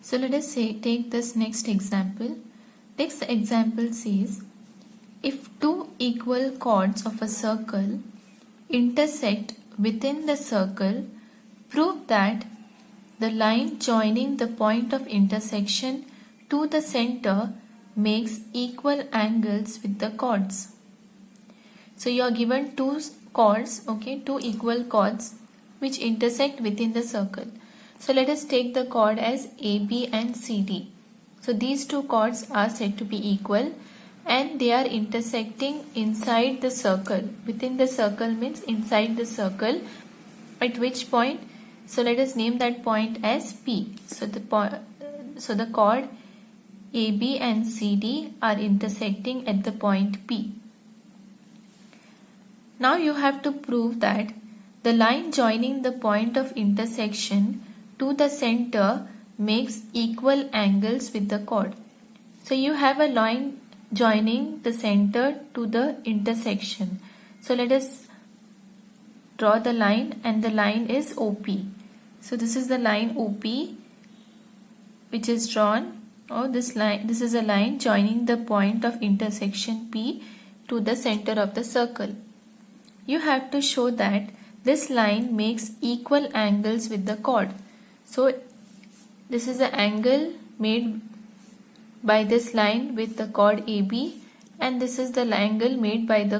So let us say take this next example. Next example says if two equal chords of a circle intersect within the circle, prove that the line joining the point of intersection to the center makes equal angles with the chords. So you are given two chords, okay, two equal chords which intersect within the circle. So let us take the chord as AB and CD. So these two chords are said to be equal and they are intersecting inside the circle. Within the circle means inside the circle. At which point? So let us name that point as P. So the chord AB and CD are intersecting at the point P. Now you have to prove that the line joining the point of intersection to the center makes equal angles with the chord. So you have a line joining the center to the intersection. So let us draw the line, and the line is OP. So this is the line OP which is drawn, or this is a line joining the point of intersection P to the center of the circle. You have to show that this line makes equal angles with the chord. So this is the angle made by this line with the chord AB, and this is the angle made by the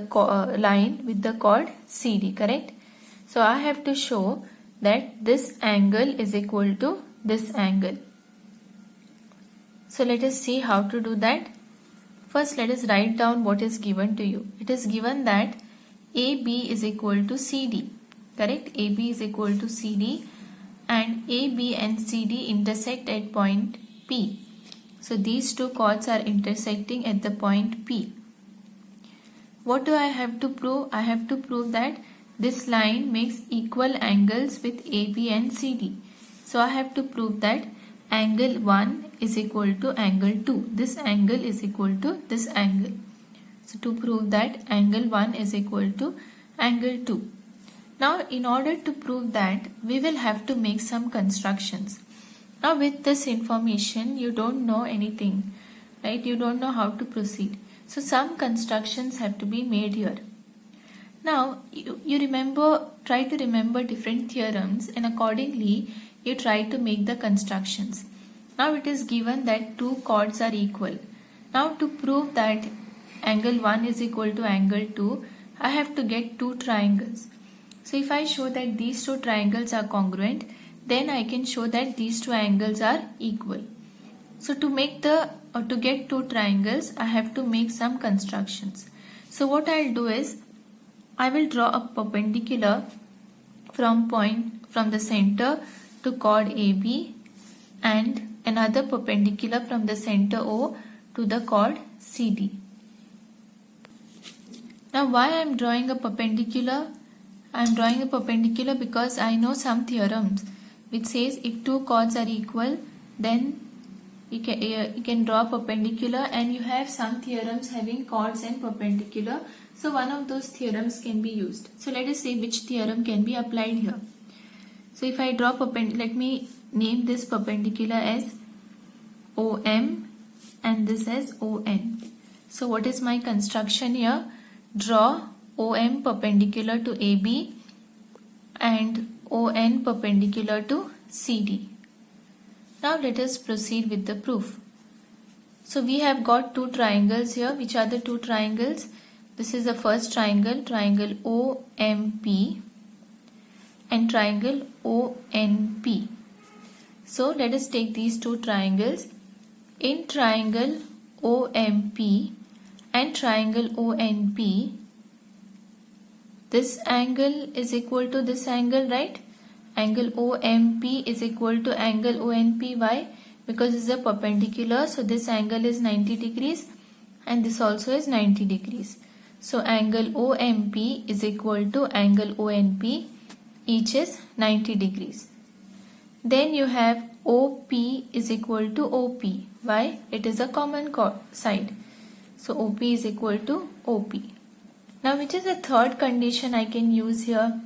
line with the chord CD, correct? So I have to show that this angle is equal to this angle. So let us see how to do that. First let us write down what is given to you. It is given that AB is equal to CD, correct? AB is equal to CD and AB and CD intersect at point P. So these two chords are intersecting at the point P. What do I have to prove? I have to prove that this line makes equal angles with AB and CD. So I have to prove that angle 1 is equal to angle 2. This angle is equal to this angle. So to prove that angle 1 is equal to angle 2. Now in order to prove that, we will have to make some constructions. Now with this information you don't know anything, right? You don't know how to proceed. So some constructions have to be made here. Now you remember, try to remember different theorems and accordingly you try to make the constructions. Now it is given that two chords are equal. Now to prove that angle 1 is equal to angle 2, I have to get two triangles. So if I show that these two triangles are congruent, then I can show that these two angles are equal. So to get two triangles, I have to make some constructions. So what I'll do is, I will draw a perpendicular from the center to chord AB and another perpendicular from the center O to the chord CD. Now why I am drawing a perpendicular? I am drawing a perpendicular because I know some theorems which says if two chords are equal, then you can draw perpendicular, and you have some theorems having chords and perpendicular. So one of those theorems can be used. So let us see which theorem can be applied here. So if I draw let me name this perpendicular as OM and this as ON. So what is my construction here? Draw OM perpendicular to AB and ON perpendicular to CD. Now let us proceed with the proof. So we have got two triangles here. Which are the two triangles? This is the first triangle, triangle OMP and triangle ONP. So let us take these two triangles. In triangle OMP and triangle ONP, this angle is equal to this angle, right? Angle OMP is equal to angle ONP. Why? Because it's a perpendicular, so this angle is 90 degrees and this also is 90 degrees. So angle OMP is equal to angle ONP, each is 90 degrees. Then you have OP is equal to OP. Why? It is a common side. So OP is equal to OP. Now which is the third condition I can use here?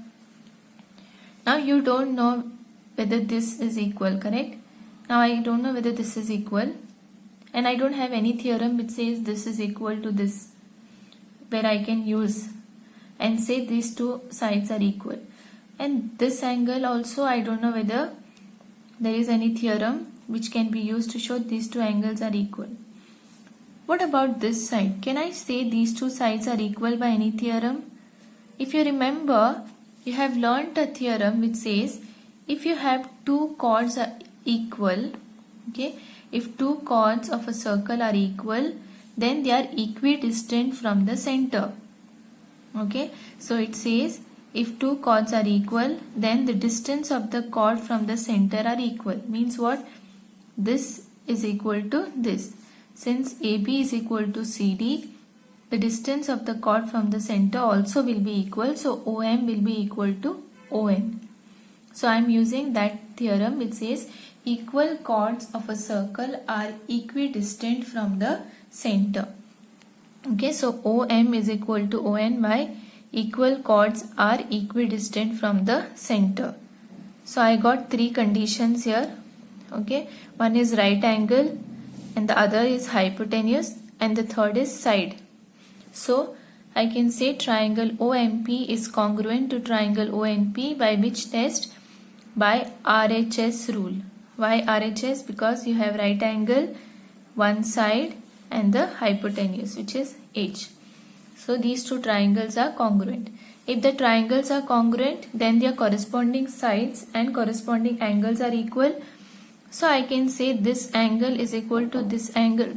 Now you don't know whether this is equal, correct? Now I don't know whether this is equal, and I don't have any theorem which says this is equal to this, where I can use and say these two sides are equal. And this angle also, I don't know whether there is any theorem which can be used to show these two angles are equal. What about this side? Can I say these two sides are equal by any theorem? If you remember, you have learnt a theorem which says if you have two chords are equal, okay, if two chords of a circle are equal, then they are equidistant from the center. Okay, so it says if two chords are equal, then the distance of the chord from the center are equal. Means what? This is equal to this. Since AB is equal to CD, the distance of the chord from the center also will be equal. So OM will be equal to ON. So I am using that theorem which says equal chords of a circle are equidistant from the center. Okay, so OM is equal to ON by equal chords are equidistant from the center. So I got three conditions here. Okay, one is right angle, and the other is hypotenuse, and the third is side. So I can say triangle OMP is congruent to triangle ONP by which test? By RHS rule. Why RHS? Because you have right angle, one side, and the hypotenuse, which is H. So these two triangles are congruent. If the triangles are congruent, then their corresponding sides and corresponding angles are equal. So I can say this angle is equal to this angle